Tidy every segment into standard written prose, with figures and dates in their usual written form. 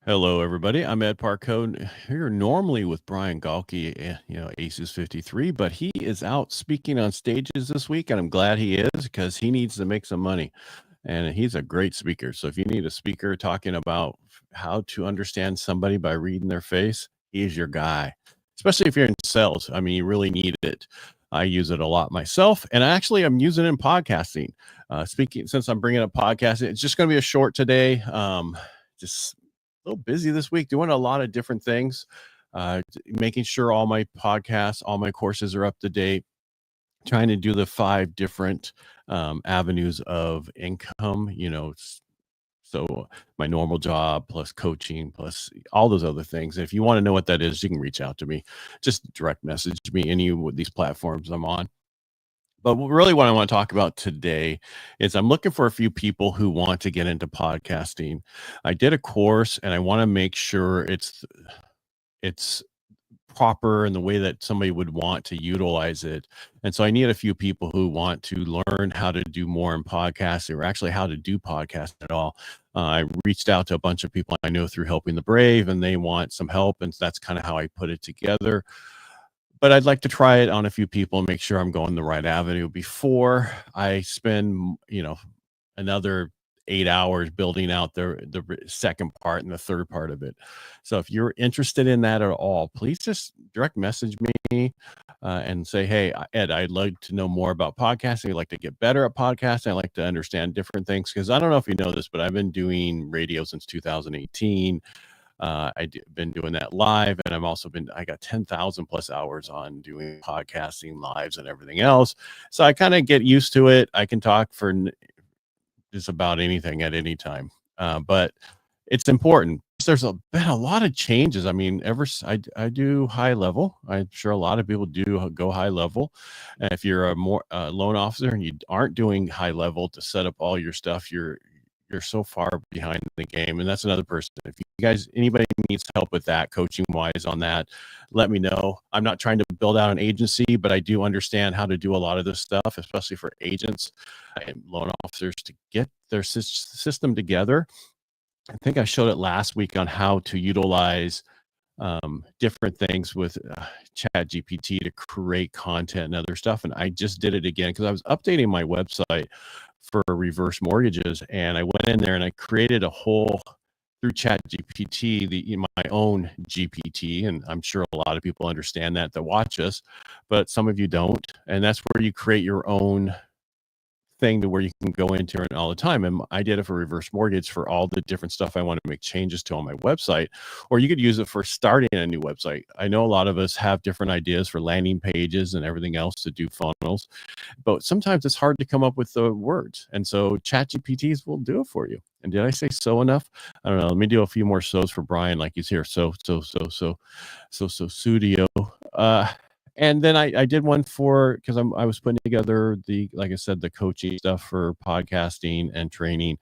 Hello, everybody. I'm Ed Parcaut here normally with Brian Galke, Aces53, but he is out speaking on stages this week, and I'm glad he is because he needs to make some money. And he's a great speaker. So if you need a speaker talking about how to understand somebody by reading their face, he's your guy, especially if you're in sales. I mean, you really need it. I use it a lot myself, and I'm using it in podcasting. Speaking, since I'm bringing up podcasting, it's just going to be a short today. Just a little busy this week doing a lot of different things, making sure all my podcasts, all my courses are up to date, trying to do the 5 different avenues of income, so my normal job plus coaching plus all those other things. If you want to know what that is, you can reach out to me. Just direct message me any of these platforms I'm on. But really what I want to talk about today is I'm looking for a few people who want to get into podcasting. I did a course and I want to make sure it's proper in the way that somebody would want to utilize it. And so I need a few people who want to learn how to do more in podcasting, or actually how to do podcasting at all. I reached out to a bunch of people I know through Helping the Brave, and they want some help. And that's kind of how I put it together. But I'd like to try it on a few people and make sure I'm going the right avenue before I spend, another 8 hours building out the second part and the third part of it. So if you're interested in that at all, please just direct message me and say, hey, Ed, I'd like to know more about podcasting. I'd like to get better at podcasting. I'd like to understand different things, because I don't know if you know this, but I've been doing radio since 2018. I've been doing that live, and I got 10,000 plus hours on doing podcasting lives and everything else. So I kind of get used to it. I can talk for just about anything at any time. But it's important. Been a lot of changes. I mean, I do high level. I'm sure a lot of people do go high level. And if you're a more loan officer and you aren't doing high level to set up all your stuff, you're so far behind the game. And that's another person. If anybody needs help with that, coaching wise on that, let me know. I'm not trying to build out an agency, but I do understand how to do a lot of this stuff, especially for agents and loan officers to get their system together. I think I showed it last week on how to utilize different things with Chat GPT to create content and other stuff. And I just did it again because I was updating my website for reverse mortgages, and I went in there and I created a whole through Chat GPT, my own GPT, and I'm sure a lot of people understand that watch us, but some of you don't. And that's where you create your own thing to where you can go into it all the time. And I did it for reverse mortgage for all the different stuff I want to make changes to on my website, or you could use it for starting a new website. I know a lot of us have different ideas for landing pages and everything else to do funnels, but sometimes it's hard to come up with the words. And so Chat GPTs will do it for you. And did I say so enough? I don't know. Let me do a few more so's for Brian, like he's here. So studio. And then I did one because I was putting together like I said, the coaching stuff for podcasting and training,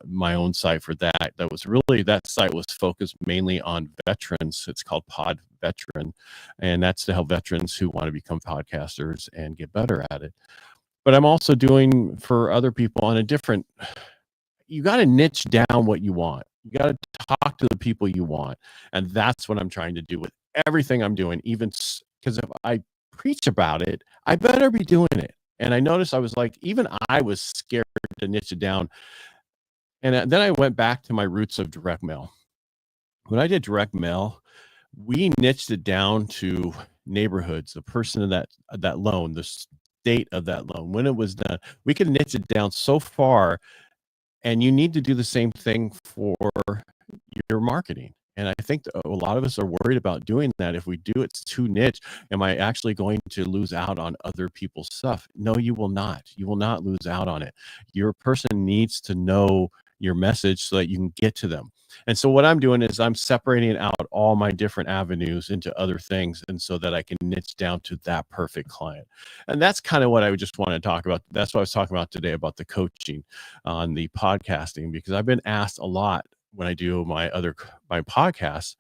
my own site for that. That site was focused mainly on veterans. It's called Pod Veteran, and that's to help veterans who want to become podcasters and get better at it. But I'm also doing for other people on you got to niche down what you want. You got to talk to the people you want. And that's what I'm trying to do with everything I'm doing, even because if I preach about it, I better be doing it. And I noticed even I was scared to niche it down. And then I went back to my roots of direct mail. When I did direct mail, we niched it down to neighborhoods, the person of that loan, the state of that loan, when it was done. We could niche it down so far. And you need to do the same thing for your marketing. And I think a lot of us are worried about doing that. If we do it's too niche, am I actually going to lose out on other people's stuff? No, you will not. You will not lose out on it. Your person needs to know your message so that you can get to them. And so what I'm doing is I'm separating out all my different avenues into other things, and so that I can niche down to that perfect client. And that's kind of what I just want to talk about. That's what I was talking about today, about the coaching on the podcasting, because I've been asked a lot when I do my podcasts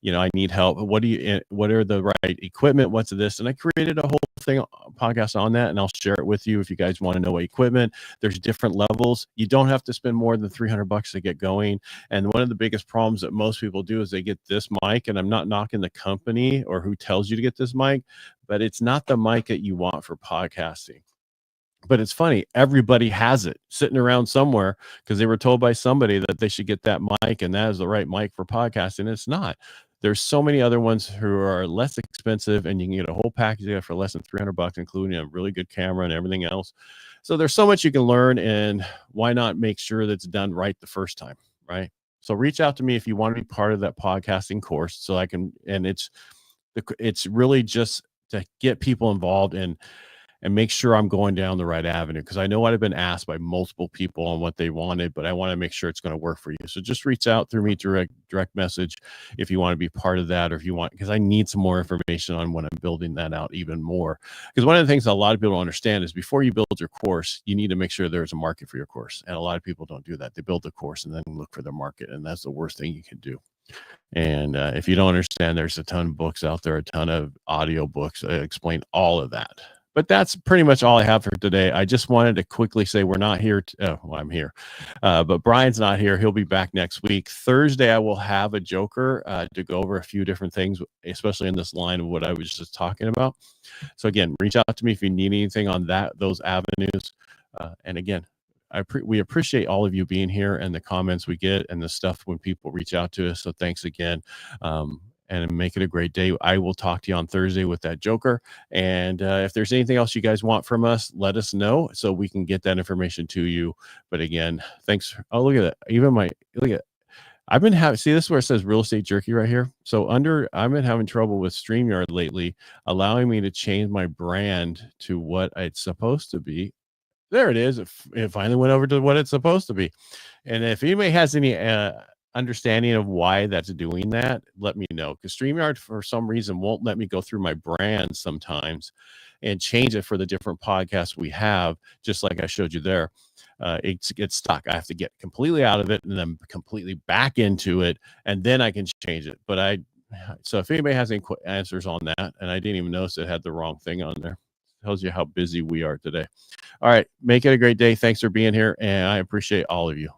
I need help. What are the right equipment? What's this? And I created a whole thing podcast on that, and I'll share it with you if you guys want to know what equipment. There's different levels. You don't have to spend more than $300 to get going. And one of the biggest problems that most people do is they get this mic, and I'm not knocking the company or who tells you to get this mic, but it's not the mic that you want for podcasting. But it's funny, everybody has it sitting around somewhere because they were told by somebody that they should get that mic and that is the right mic for podcasting. It's not. There's so many other ones who are less expensive, and you can get a whole package there for less than $300, including a really good camera and everything else. So there's so much you can learn, and why not make sure that's done right the first time, right? So reach out to me if you want to be part of that podcasting course, so I can. And it's really just to get people involved and make sure I'm going down the right avenue, because I know what I've been asked by multiple people on what they wanted, but I want to make sure it's going to work for you. So just reach out through me, direct message, if you want to be part of that, or if you want, because I need some more information on when I'm building that out even more. Because one of the things a lot of people don't understand is before you build your course, you need to make sure there's a market for your course. And a lot of people don't do that. They build the course and then look for their market. And that's the worst thing you can do. And if you don't understand, there's a ton of books out there, a ton of audio books that explain all of that. But that's pretty much all I have for today. I just wanted to quickly say we're not here. I'm here, but Brian's not here. He'll be back next week. Thursday, I will have a joker to go over a few different things, especially in this line of what I was just talking about. So again, reach out to me if you need anything on those avenues. And again, we appreciate all of you being here and the comments we get and the stuff when people reach out to us. So thanks again. And make it a great day. I will talk to you on Thursday with that joker. And if there's anything else you guys want from us, let us know so we can get that information to you. But again, thanks. Oh, look at that. Look at, I've been having, see this is where it says real estate jerky right here. So I've been having trouble with StreamYard lately, allowing me to change my brand to what it's supposed to be. There it is. It finally went over to what it's supposed to be. And if anybody has any understanding of why that's doing that, let me know, because StreamYard for some reason won't let me go through my brand sometimes and change it for the different podcasts we have, just like I showed you there. It gets stuck. I have to get completely out of it and then completely back into it, and then I can change it. So if anybody has any answers on that, and I didn't even notice it had the wrong thing on there, tells you how busy we are today. All right, make it a great day. Thanks for being here, and I appreciate all of you.